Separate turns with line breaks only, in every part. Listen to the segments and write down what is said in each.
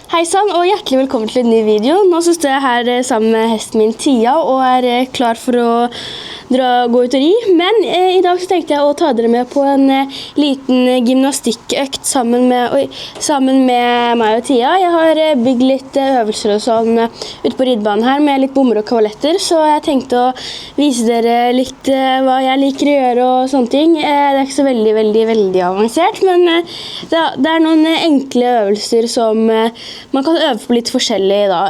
Hei sann, og hjertelig velkommen til en ny video. Nå så står jeg her sammen med hesten min Tia og klar for å gå ut og ri. Men i dag så tenkte jeg å ta dere med på en liten gymnastikkøkt sammen med meg og Tia. Jeg har bygd litt øvelser og sånn ute på ridebanen her med litt bommer og kavaletter, så jeg tenkte å vise dere litt hva jeg liker å gjøre og sånne ting. Det er ikke så veldig avansert, men det er noen enkle øvelser som man kan øve på litt forskjellig da.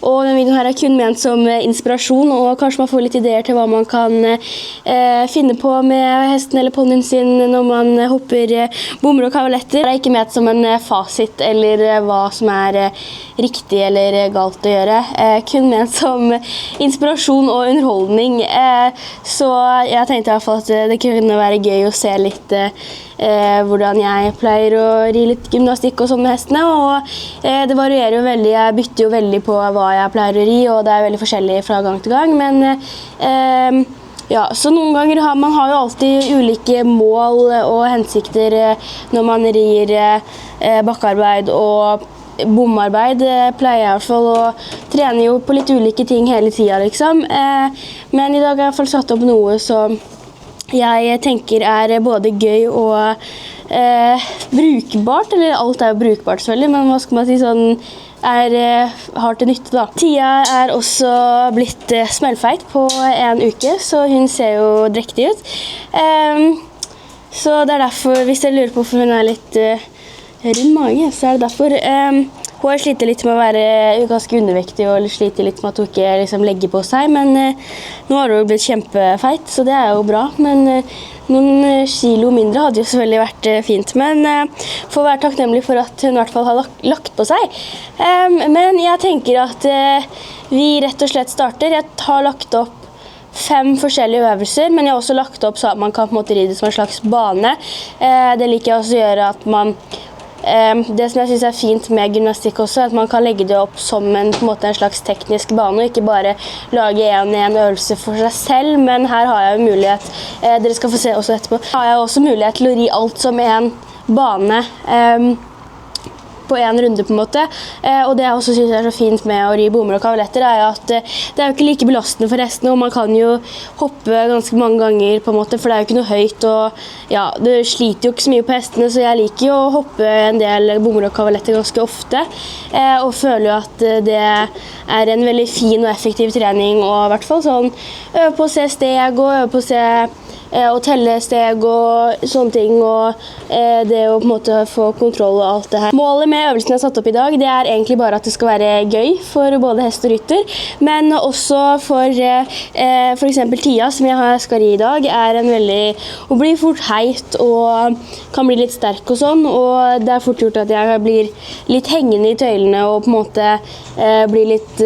Og denne videoen her er kun ment som inspirasjon, og kanskje man får litt ideer til hva man kan finne på med hesten eller ponnien sin når man hopper bommer og kavaletter. Det er ikke ment som en fasit eller hva som er riktig eller galt å gjøre. Kun ment som inspirasjon og underholdning. Så jeg tenkte i hvert fall at det kunne være gøy å se litt hvordan jeg pleier å ri litt gymnastikk og sånn med hestene, og det varierer jo veldig. Jeg bytter jo veldig på hva jeg pleier å ri, og det er veldig forskjellig fra gang til gang, men ja, så noen ganger man har jo alltid ulike mål og hensikter når man rir bakkearbeid og bomarbeid. Pleier jeg i hvert fall å trene jo på litt ulike ting hele tiden liksom, men i dag har jeg i hvert fall satt opp noe som jeg tenker er både gøy og brukbart, eller alt er jo brukbart selvfølgelig, men hva skal man si, sånn har til nytte da. Tia er også blitt smellfeit på en uke, så hun ser jo drektig ut. Så det er derfor, hvis dere lurer på hvorfor hun er litt rund mage, så er det derfor. Hun har slitt litt med å være ganske undervektig og sliter litt med at hun ikke liksom legger på seg, men nå har hun blitt kjempefeit, så det er jo bra. Men noen kilo mindre hadde jo selvfølgelig vært fint, men får være takknemlig for at hun i hvert fall har lagt på seg. Men jeg tenker at vi rett og slett starter. Jeg har lagt opp 5 forskjellige øvelser, men jeg har også lagt opp så at man kan på en måte ri det som en slags bane. Det liker jeg også å gjøre at man det som jeg synes er fint med gymnastikk også, er at man kan legge det opp som en slags teknisk bane, og ikke bare lage en øvelse for seg selv, men her har jeg jo mulighet, dere skal få se også etterpå, har jeg også mulighet til å ri alt som en bane på en runde på en måte, og det jeg også synes er så fint med å ri bommer og kavaletter er jo at det er jo ikke like belastende for hestene, og man kan jo hoppe ganske mange ganger på en måte, for det er jo ikke noe høyt, og ja, det sliter jo ikke så mye på hestene, så jeg liker jo å hoppe en del bommer og kavaletter ganske ofte, og føler jo at det er en veldig fin og effektiv trening, og i hvert fall sånn, øve på å se steg, og øve på å se og telle steg og sånne ting, og det å på en måte få kontroll og alt det her. Målet med øvelsen jeg har satt opp i dag, det er egentlig bare at det skal være gøy for både hest og rytter, men også for eksempel Tia, som jeg skal ri i dag, er en veldig, hun blir fort heit og kan bli litt sterk og sånn, og det er fort gjort at jeg blir litt hengende i tøylene og på en måte blir litt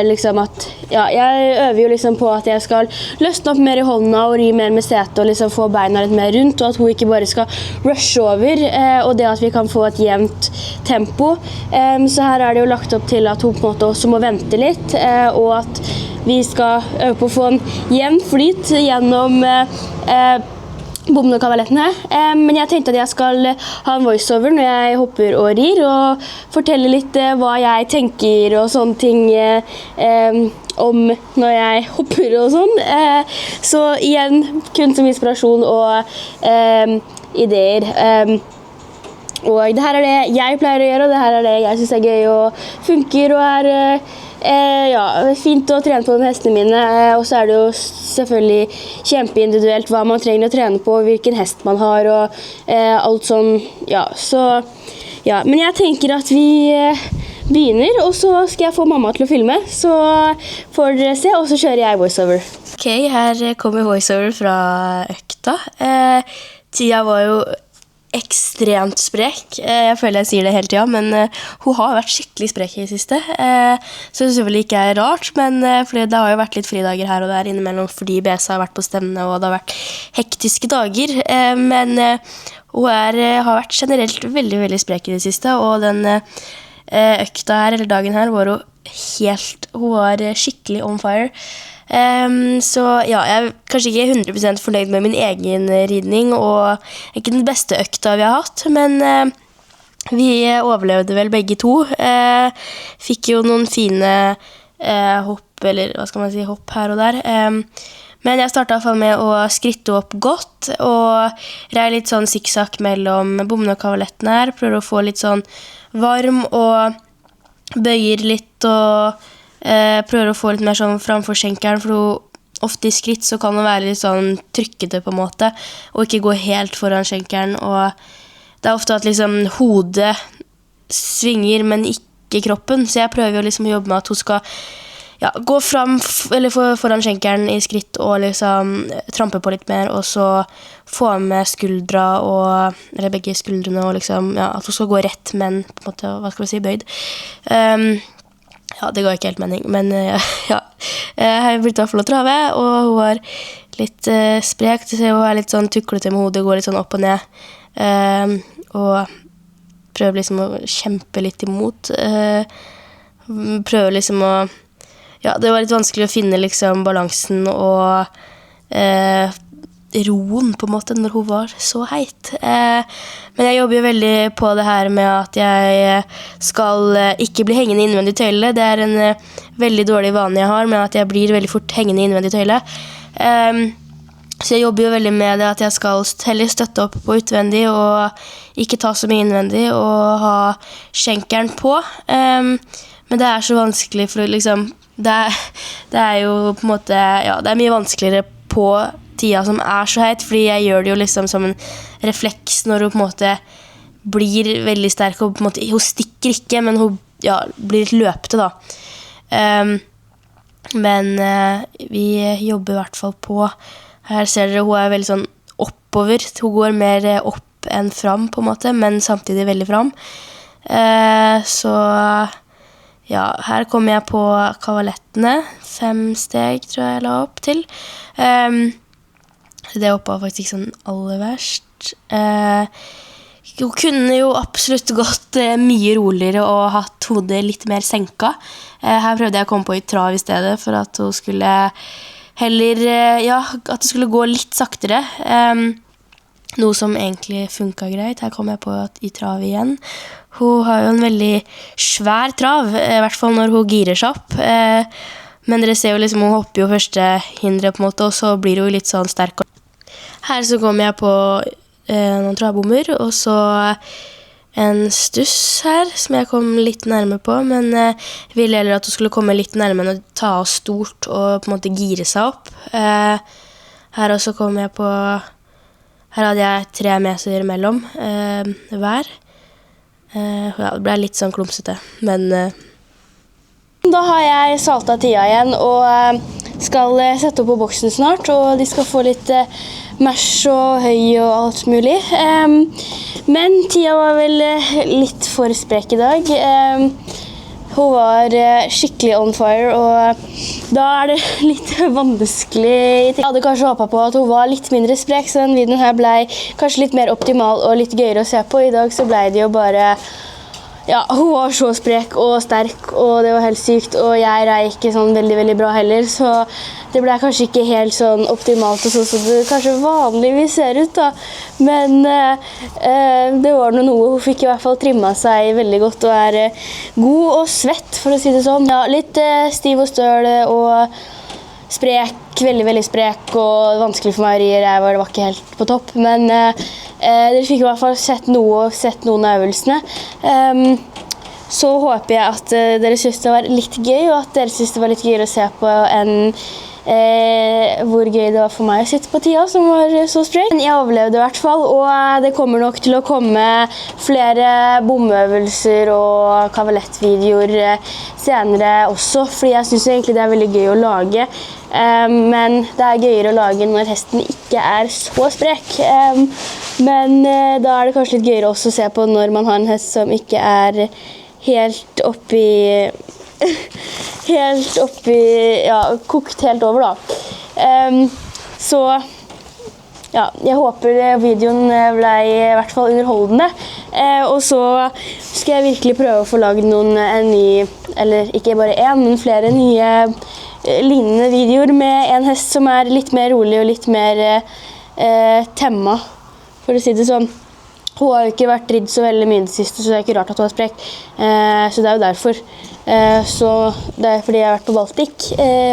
liksom at, ja, jeg øver jo liksom på at jeg skal løsne opp mer i hånda og ri mer med sete og liksom få beina litt mer rundt, og at hun ikke bare skal rushe over, og det at vi kan få et jevnt tempo. Så her er det jo lagt opp til at hun på en måte også må vente litt, og at vi skal øve på å få en jevn flyt gjennom bommene og kavalettene. Men jeg tenkte at jeg skal ha en voiceover når jeg hopper og rir, og fortelle litt hva jeg tenker og sånne ting om når jeg hopper og sånn. Så igjen, kun som inspirasjon og ideer. Og det her er det jeg pleier å gjøre, og det her er det jeg synes er gøy og funker og er ja, fint å trene på med hestene mine, og så er det jo selvfølgelig kjempeindividuelt hva man trenger å trene på, hvilken hest man har og alt sånn, ja, så ja, men jeg tenker at vi begynner, og så skal jeg få mamma til å filme, så får dere se, og så kjører jeg voiceover. Ok, her kommer voiceover fra økta. Tia var jo ekstremt sprek. Jeg føler jeg sier det hele tiden, men hun har vært skikkelig sprek i det siste. Så det selvfølgelig ikke er rart, men fordi det har jo vært litt fridager her og der innimellom, fordi BSA har vært på stevne, og det har vært hektiske dager. Men hun har vært generelt veldig sprek i det siste, og den økta her, eller dagen her, var hun var skikkelig on fire. Så ja, jeg er kanskje ikke 100% fornøyd med min egen ridning, og ikke den beste økta vi har hatt, men Vi overlevde vel begge to. Fikk jo noen fine hopp, eller hva skal man si, hopp her og der. Men jeg startet i hvert fall med å skritte opp godt, og rei litt sånn sikksakk mellom bommene og kavalettene her. Prøver å få litt sånn varm, og bøyer litt, og prøver å få litt mer sånn framfor skjenkeren, for ofte i skritt så kan det være litt sånn trykkete på en måte, og ikke gå helt foran skjenkeren, og det er ofte at liksom hodet svinger, men ikke kroppen, så jeg prøver jo liksom å jobbe med at hun skal gå fram, eller foran skjenkeren i skritt, og liksom trampe på litt mer, og så få med skuldra, eller begge skuldrene, og liksom, at hun skal gå rett, men på en måte, hva skal vi si, bøyd. Det går ikke helt mening, men jeg har blitt i hvert fall å trave, og hun var litt sprek, du ser hun er litt sånn tuklete med hodet, går litt sånn opp og ned, og prøver liksom å kjempe litt imot, prøver liksom å det var litt vanskelig å finne liksom balansen og roen på en måte når hun var så heit. Men jeg jobber jo veldig på det her med at jeg skal ikke bli hengende innvendig tøyle. Det er en veldig dårlig vane jeg har, med at jeg blir veldig fort hengende innvendig tøyle. Så jeg jobber jo veldig med det at jeg skal heller støtte opp på utvendig og ikke ta så mye innvendig og ha skjenkeren på. Men det er så vanskelig for liksom det er jo på en måte det er mye vanskeligere på tida som er så heit, fordi jeg gjør det jo liksom som en refleks når hun på en måte blir veldig sterk, og på en måte, hun stikker ikke, men hun blir litt løpete da. Men vi jobber i hvert fall på. Her ser dere, hun er veldig sånn oppover, hun går mer opp enn fram på en måte, men samtidig veldig fram. Så her kommer jeg på kavalettene. 5 steg tror jeg la opp til. Det oppe var faktisk sånn aller verst. Hun kunne jo absolutt gått mye roligere og hatt hodet litt mer senka. Her prøvde jeg å komme på i trav i stedet, for at hun skulle heller, at det skulle gå litt saktere. Noe som egentlig funket greit. Her kom jeg på i trav igjen. Hun har jo en veldig svær trav, i hvert fall når hun girer seg opp. Men dere ser jo liksom, hun hopper jo første hindre på en måte, og så blir hun litt sånn sterk. Her så kommer jeg på noen travbommer, og så en stuss her, som jeg kom litt nærmere på, men jeg ville heller at hun skulle komme litt nærmere og ta av stort og på en måte gire seg opp. Her også kom jeg på, her hadde jeg 3 meter mellom hver. Det ble litt sånn klumsete, men da har jeg saltet tida igjen og skal sette opp på boksen snart, og de skal få litt mash og høy og alt mulig. Men tida var vel litt for sprek i dag. Hun var skikkelig on fire, og da er det litt vanskelig. Jeg hadde kanskje håpet på at hun var litt mindre sprek, så den videoen her ble kanskje litt mer optimal og litt gøyere å se på. I dag så ble det jo bare, hun var så sprek og sterk, og det var helt sykt, og jeg rei ikke sånn veldig, veldig bra heller, så det ble kanskje ikke helt sånn optimalt og sånn som det kanskje vanligvis ser ut da. Men det var noe. Hun fikk i hvert fall trimmet seg veldig godt og er god og svett, for å si det sånn. Litt stiv og støl og sprek, veldig, veldig sprek, og vanskelig for meg å ri. Det var ikke helt på topp, men dere fikk i hvert fall sett noen av øvelsene. Så håper jeg at dere synes det var litt gøy, og at dere synes det var litt gøyere å se på enn hvor gøy det var for meg å sitte på tida som var så sprek. Jeg overlevde i hvert fall, og det kommer nok til å komme flere bomøvelser og kavalettvideoer senere også, fordi jeg synes egentlig det er veldig gøy å lage. Men det er gøyere å lage når hesten ikke er så sprek. Men da er det kanskje litt gøyere også å se på når man har en hest som ikke er helt oppi kokt helt over da. Så jeg håper videoen ble i hvert fall underholdende. Og så skal jeg virkelig prøve å få laget eller ikke bare men flere nye lignende videoer med en hest som er litt mer rolig og litt mer temma, for å si det sånn. Hun har jo ikke vært ridd så veldig mye det siste, så det er ikke rart at hun er sprek. Så det er jo derfor. Så det er fordi jeg har vært på Baltic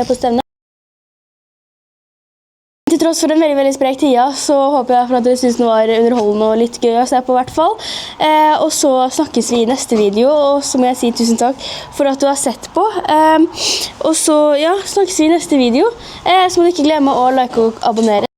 på stevne. Til tross for en veldig, veldig sprek tida, så håper jeg for at dere synes den var underholdende og litt gøy å se på hvert fall. Og så snakkes vi i neste video, og så må jeg si tusen takk for at du har sett på. Og så, ja, snakkes vi i neste video. Så må du ikke glemme å like og abonnere.